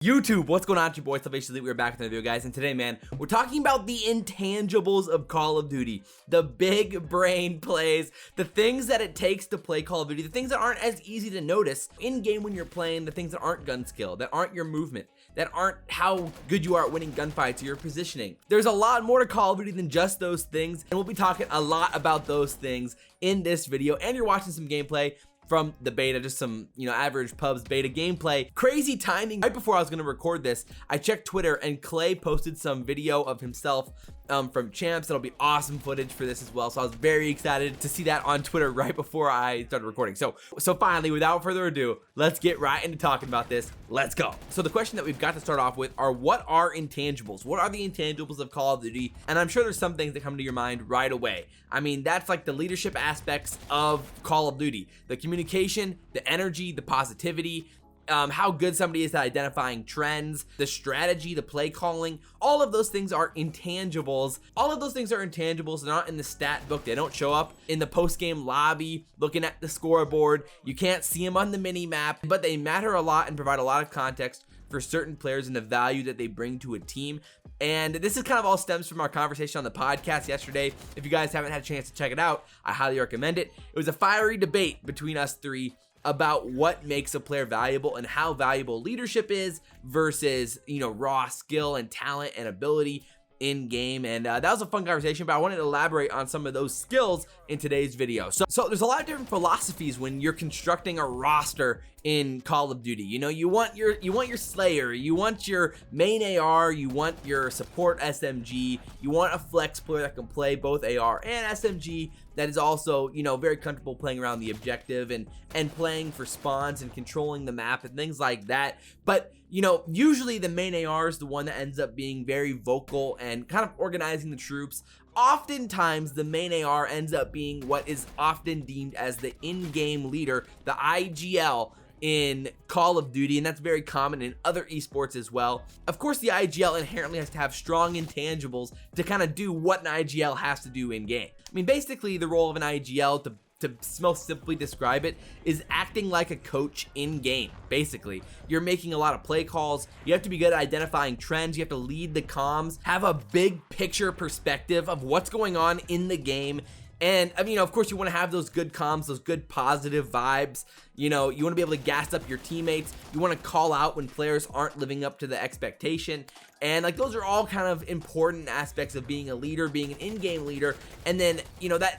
YouTube, what's going on? It's your boy Salvation. We're back with another video, guys, and today, man, we're talking about the intangibles of Call of Duty, the big brain plays, the things that it takes to play Call of Duty, the things that aren't as easy to notice in game when you're playing, the things that aren't gun skill, that aren't your movement, that aren't how good you are at winning gunfights or your positioning. There's a lot more to Call of Duty than just those things, and we'll be talking a lot about those things in this video. And you're watching some gameplay from the beta, just some, average pubs beta gameplay. Crazy timing. Right before I was gonna record this, I checked Twitter and Clay posted some video of himself from champs. That'll be awesome footage for this as well. So I was very excited to see that on Twitter right before I started recording. So finally, without further ado, let's get right into talking about this. Let's go. So the question that we've got to start off with are, what are intangibles? What are the intangibles of Call of Duty? And I'm sure there's some things that come to your mind right away. I mean, that's like the leadership aspects of Call of Duty, the communication, the energy, the positivity, how good somebody is at identifying trends, the strategy, the play calling. All of those things are intangibles. All of those things are intangibles. They're not in the stat book. They don't show up in the post-game lobby looking at the scoreboard. You can't see them on the mini map, but they matter a lot and provide a lot of context for certain players and the value that they bring to a team. And this is kind of all stems from our conversation on the podcast yesterday. If you guys haven't had a chance to check it out, I highly recommend it. It was a fiery debate between us three about what makes a player valuable and how valuable leadership is versus, raw skill and talent and ability in game. And that was a fun conversation, but I wanted to elaborate on some of those skills in today's video. So there's a lot of different philosophies when you're constructing a roster in Call of Duty. You want your Slayer, you want your main AR, you want your support SMG, you want a flex player that can play both AR and SMG, that is also, very comfortable playing around the objective and playing for spawns and controlling the map and things like that. But usually the main AR is the one that ends up being very vocal and kind of organizing the troops. Oftentimes the main AR ends up being what is often deemed as the in-game leader, the IGL in Call of Duty, and that's very common in other esports as well. Of course, the IGL inherently has to have strong intangibles to kind of do what an IGL has to do in game. I mean, basically the role of an IGL, to most simply describe it, is acting like a coach in game. Basically, you're making a lot of play calls. You have to be good at identifying trends. You have to lead the comms, have a big picture perspective of what's going on in the game. And of course, you want to have those good comms, those good positive vibes. You want to be able to gas up your teammates. You want to call out when players aren't living up to the expectation. And those are all kind of important aspects of being a leader, being an in-game leader. And then,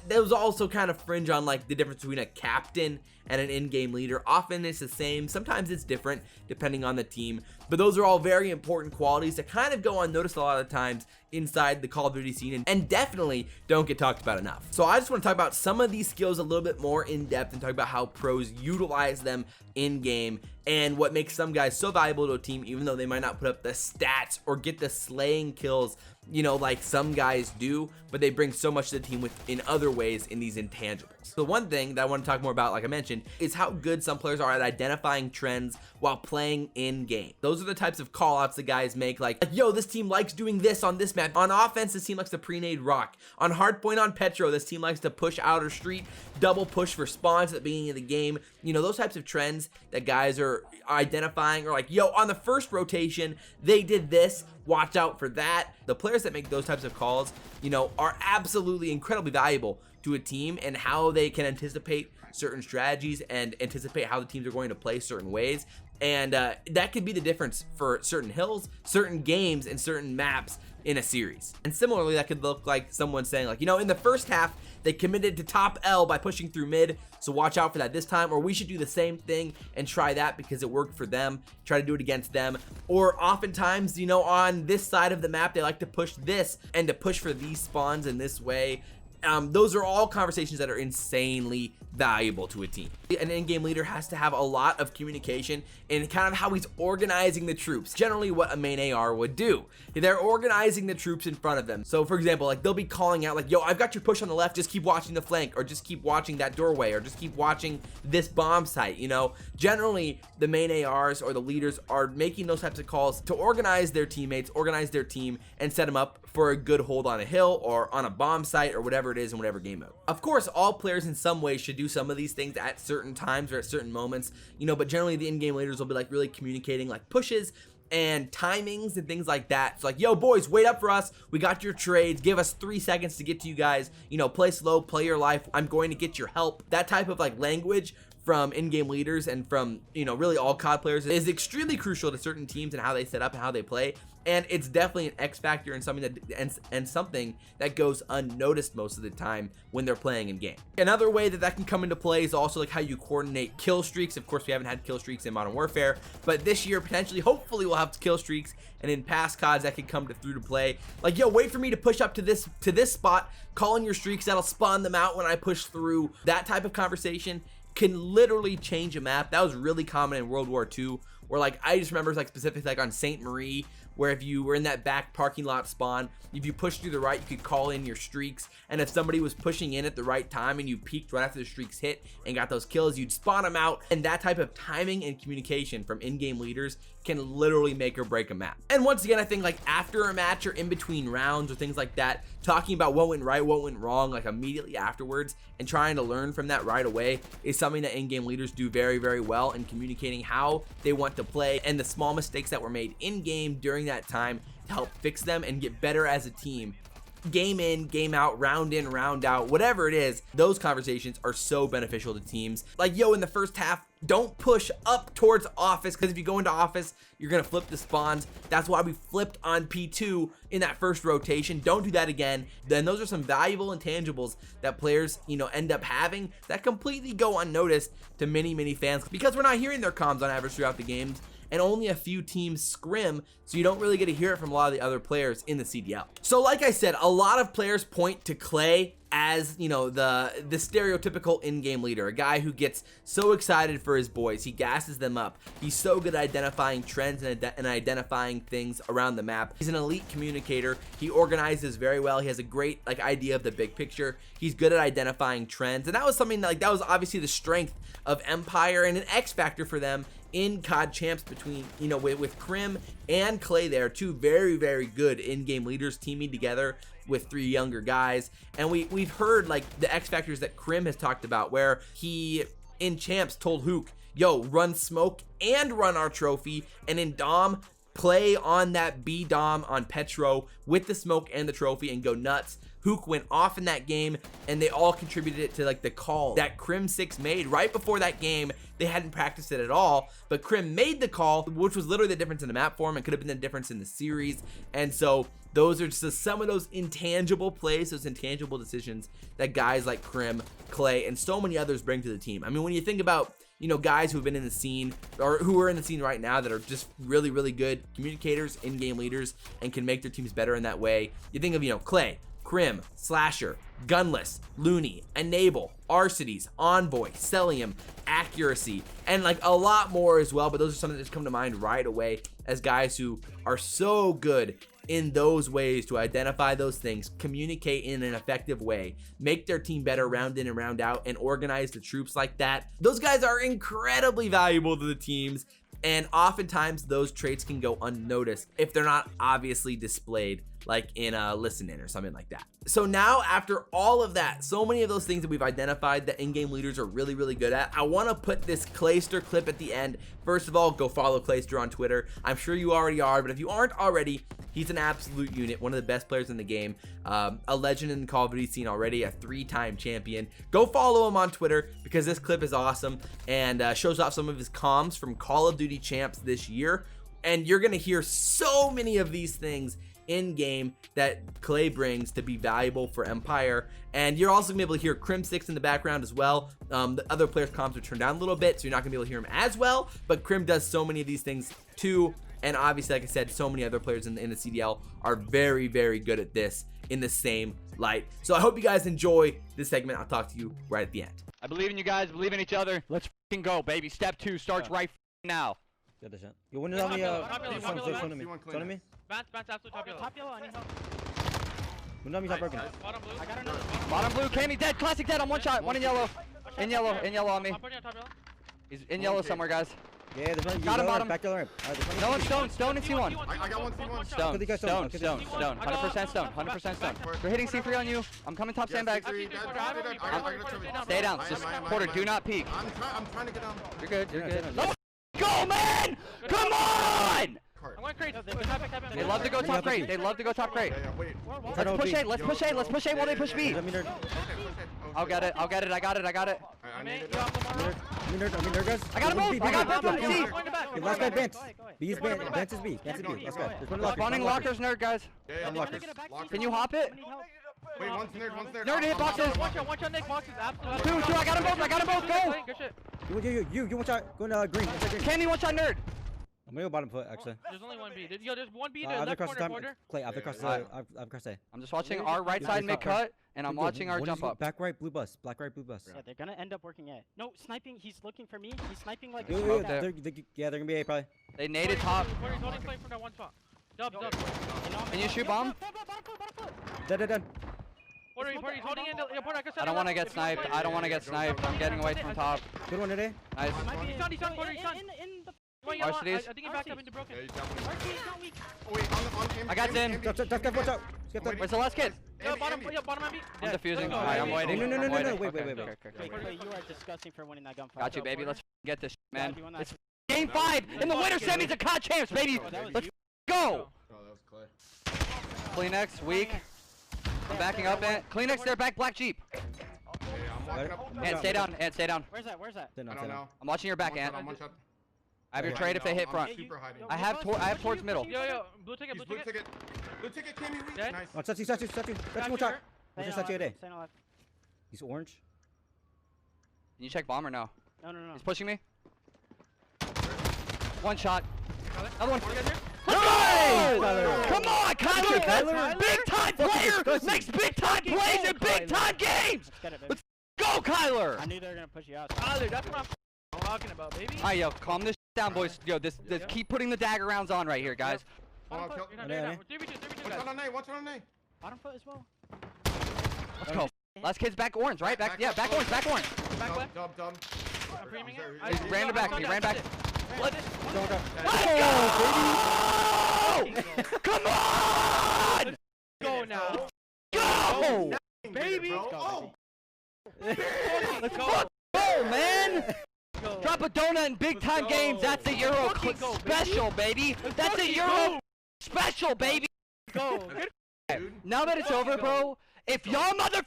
those also kind of fringe on the difference between a captain and an in-game leader. Often it's the same. Sometimes it's different depending on the team. But those are all very important qualities that kind of go unnoticed a lot of times inside the Call of Duty scene and definitely don't get talked about enough. So I just want to talk about some of these skills a little bit more in depth and talk about how pros utilize them in game and what makes some guys so valuable to a team, even though they might not put up the stats or get the slaying kills, like some guys do, but they bring so much to the team in other ways in these intangibles. So one thing that I want to talk more about, like I mentioned, is how good some players are at identifying trends while playing in game. Those are the types of call outs the guys make, like, yo, this team likes doing this on this map. On offense, this team likes to pre-nade rock. On hardpoint on Petro, this team likes to push outer street, double push for spawns at the beginning of the game. Those types of trends that guys are identifying, or like, yo, on the first rotation, they did this, watch out for that. The players that make those types of calls, are absolutely incredibly valuable to a team and how they can anticipate certain strategies and anticipate how the teams are going to play certain ways. And that could be the difference for certain hills, certain games, and certain maps in a series. And similarly, that could look like someone saying, like, in the first half, they committed to top L by pushing through mid, so watch out for that this time. Or we should do the same thing and try that because it worked for them. Try to do it against them. Or oftentimes, on this side of the map, they like to push this and to push for these spawns in this way. Those are all conversations that are insanely valuable to a team. An in-game leader has to have a lot of communication and kind of how he's organizing the troops. Generally what a main AR would do. They're organizing the troops in front of them. So for example, like, they'll be calling out like, yo, I've got your push on the left, just keep watching the flank, or just keep watching that doorway, or just keep watching this bomb site. Generally the main ARs or the leaders are making those types of calls to organize their teammates, organize their team, and set them up for a good hold on a hill or on a bomb site or whatever it is in whatever game mode. Of course, all players in some way should do some of these things at certain times or at certain moments, but generally the in-game leaders will be like really communicating like pushes and timings and things like that. It's like, yo boys, wait up for us, we got your trades, give us 3 seconds to get to you guys, you know, play slow, play your life, I'm going to get your help. That type of like language from in-game leaders and from, you know, really all COD players is extremely crucial to certain teams and how they set up and how they play. And it's definitely an X factor and something that and something that goes unnoticed most of the time when they're playing in game. Another way that can come into play is also like how you coordinate kill streaks. Of course, we haven't had kill streaks in Modern Warfare, but this year potentially, hopefully, we'll have kill streaks. And in past CODs that could come through to play. Like, yo, wait for me to push up to this spot, call in your streaks, that'll spawn them out when I push through. That type of conversation can literally change a map. That was really common in World War II, where like I just remember like specifically like on Saint Marie, where if you were in that back parking lot spawn, if you pushed through the right, you could call in your streaks, and if somebody was pushing in at the right time and you peeked right after the streaks hit and got those kills, you'd spawn them out. And that type of timing and communication from in-game leaders can literally make or break a map. And once again, I think like after a match or in between rounds or things like that, talking about what went right, what went wrong, like immediately afterwards, and trying to learn from that right away is something that in-game leaders do very, very well in communicating how they want to play and the small mistakes that were made in-game during that time to help fix them and get better as a team. Game in, game out, round in, round out, whatever it is, those conversations are so beneficial to teams. Like, yo, in the first half, don't push up towards office, because if you go into office, you're gonna flip the spawns. That's why we flipped on P2 in that first rotation. Don't do that again. Then those are some valuable intangibles that players, you know, end up having that completely go unnoticed to many fans, because we're not hearing their comms on average throughout the games, and only a few teams scrim, so you don't really get to hear it from a lot of the other players in the CDL. So like I said, a lot of players point to Clay as, you know, the stereotypical in-game leader, a guy who gets so excited for his boys, he gasses them up, he's so good at identifying trends and identifying things around the map. He's an elite communicator, he organizes very well, he has a great like idea of the big picture, he's good at identifying trends, and that was something that, like, that was obviously the strength of Empire and an X factor for them in COD champs between, you know, with Crim and Clay there, two very good in-game leaders teaming together with 3 younger guys. And we've heard like the X factors that Crim has talked about, where he in champs told Hook, yo, run smoke and run our trophy, and in Dom, play on that B Dom on Petro with the smoke and the trophy and go nuts. Hook went off in that game, and they all contributed it to like the call that Crimsix made right before that game. They hadn't practiced it at all, but Crim made the call, which was literally the difference in the map form and could have been the difference in the series. And so those are just some of those intangible plays, those intangible decisions that guys like Crim, Clay, and so many others bring to the team. I mean, when you think about, you know, guys who've been in the scene or who are in the scene right now that are just really good communicators, in-game leaders, and can make their teams better in that way, you think of, you know, Clay, Crim, Slasher, Gunless, Looney, Enable, Arcitys, Envoy, Cellium, Accuracy, and like a lot more as well. But those are some that just come to mind right away as guys who are so good in those ways to identify those things, communicate in an effective way, make their team better round in and round out, and organize the troops like that. Those guys are incredibly valuable to the teams, and oftentimes those traits can go unnoticed if they're not obviously displayed like in a listen in or something like that. So now, after all of that, so many of those things that we've identified that in-game leaders are really good at, I want to put this Clayster clip at the end. First of all, go follow Clayster on Twitter. I'm sure you already are, but if you aren't already, he's an absolute unit, one of the best players in the game, a legend in the Call of Duty scene already, a 3-time champion. Go follow him on Twitter, because this clip is awesome and shows off some of his comms from Call of Duty champs this year. And you're gonna hear so many of these things in game that Clay brings to be valuable for Empire. And you're also gonna be able to hear Crimsix in the background as well. The other players' comms are turned down a little bit, so you're not gonna be able to hear him as well, but Crim does so many of these things too. And obviously, like I said, so many other players in the CDL are very good at this in the same light. So I hope you guys enjoy this segment. I'll talk to you right at the end. I believe in you guys, believe in each other. Let's f***ing go, baby. Step 2 starts right now. You want to tell me, show me? Bats, absolute top yellow. Top yellow, I need help. When top broken. Bottom blue. I got another. Bottom blue, Cammy dead. Classic dead on one shot. One in yellow. In yellow on me. He's in yellow somewhere, guys. Yeah, there's one. Got him, bottom. Back to the ramp. No one, stone and C1. I got one C1. Stone. 100% stone. 100% stone. They're hitting C3 on you. I'm coming top sandbags. Stay down. Just Porter, do not peek. I'm trying to get down. You're good. Let's go, man! Come on! One crate. They love to go top crate. They love to go top crate. Yeah, wait. Let's push A. Let's push A. Let's push A while they push B. Let me nerd. I'll get it. I'll get it. I got it. I got it. I need it. Let me nerd, guys. I got them both. I got both of them. Okay, last guy Bent. B is Bent. Bent is B. Bent is B. Let's go. There's one locker. Spawning lockers, nerd, guys. Yeah, lockers. Can you hop it? Wait, one's nerd. Nerd hit boxes. One shot, Nick. Boxes. Absolutely. Two. I got them both. I got them both. Go. Good shit. You one shot. Go in green. Green. Candy one shot, nerd. I'm gonna go bottom foot actually. There's only one B. Yo, there's one B to I've left across the corner. time. Clay, I've across Alright. I've across A. I'm just watching our right side mid cut, and I'm watching our jump up. Back right, blue bus. Black right, blue bus. Yeah, they're gonna end up working A. No, sniping. He's looking for me. He's sniping like. Smoke there. They're gonna be A probably. They naded top. He's holding flame from that one spot. Dub. Can you shoot bomb? Done. Porter, he's holding in. Porter, I can set I don't want to get sniped. I don't want to get sniped. I'm getting away from top. Good one today. Nice. He's done, Porter, he's done. In the. Arcitys. I think he backed up into broken. Arcitys not weak. I got Zin. Watch out. Where's the last kid? Bottom MB. I'm defusing. Let's go. Alright, I'm waiting. No, I'm waiting. wait. Okay. Clay, you are disgusting for winning that gunfight. Got you, baby. Let's get this, man. Do you wanna- It's game 5 in the winter semis of COD champs, baby. Let's go. Kleenex, weak. I'm backing up, and Kleenex, they're back. Black Jeep. And stay down. And stay down. Where's that? I don't know. I'm watching your back, Ant. One shot. I have your trade if they hit front. Super hiding. I have towards middle. Yo, blue ticket. Nice. Came in weak. Dead? Nice. Oh, touch you. Watch out. What's your today? He's orange. Can you check bomb or no? No. He's pushing me. One shot. Another one. Kyler. Come on, Kyler! Kyler. Big time player makes big time plays in big time games! Let's get it, baby. Let's go, Kyler! I knew they were gonna push you out. Tyler, that's what I'm talking about, baby. Alright, yo, calm this down, boys. Yo, this keep putting the dagger rounds on right here, guys. Bottom foot, you're not doing that. 3v2, Bottom foot as well. Let's go. Last kid's back orange, right? Back orange. Back left. Dub. I'm preming it. He ran it back. Let's go! Come on! go now. Go! Baby. Oh! Let's go. Go, man! Go. Drop a donut in big time games. That's a Euro Fucking go, special, baby. That's a Euro special, baby. Go. Now that it's over, bro, if y'all mother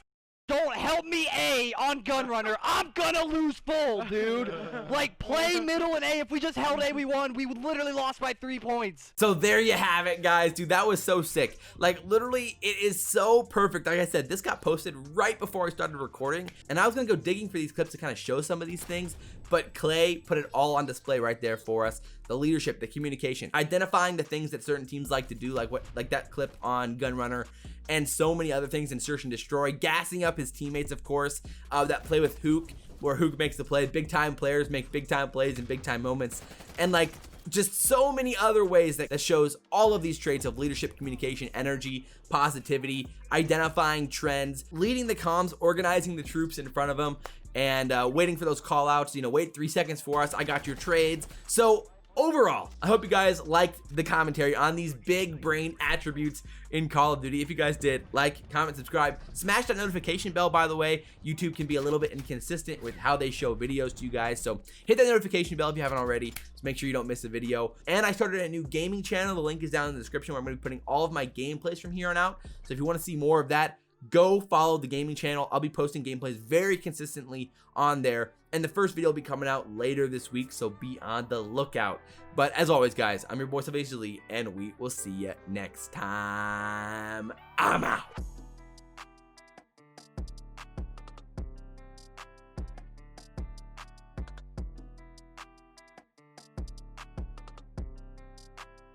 don't help me A on Gunrunner, I'm gonna lose full, dude. Like, play middle and A. If we just held A, we won. We literally lost by 3 points. So there you have it, guys. Dude, that was so sick. Like, literally, it is so perfect. Like I said, this got posted right before I started recording, and I was gonna go digging for these clips to kind of show some of these things, but Clay put it all on display right there for us. The leadership, the communication, identifying the things that certain teams like to do, like that clip on Gunrunner, and so many other things in Search and Destroy, gassing up his teammates, of course, that play with Hook, where Hook makes the play. Big time players make big time plays in big time moments, and like just so many other ways that shows all of these traits of leadership, communication, energy, positivity, identifying trends, leading the comms, organizing the troops in front of them, and waiting for those call outs. You know, wait 3 seconds for us, I got your trades. So overall, I hope you guys liked the commentary on these big brain attributes in Call of Duty. If you guys did, like, comment, subscribe, smash that notification bell. By the way, YouTube can be a little bit inconsistent with how they show videos to you guys, so hit that notification bell if you haven't already, to make sure you don't miss a video. And I started a new gaming channel. The link is down in the description, where I'm going to be putting all of my gameplays from here on out. So if you want to see more of that, go follow the gaming channel. I'll be posting gameplays very consistently on there, and the first video will be coming out later this week, so be on the lookout. But as always, guys, I'm your boy Abezy, and we will see you next time. I'm out.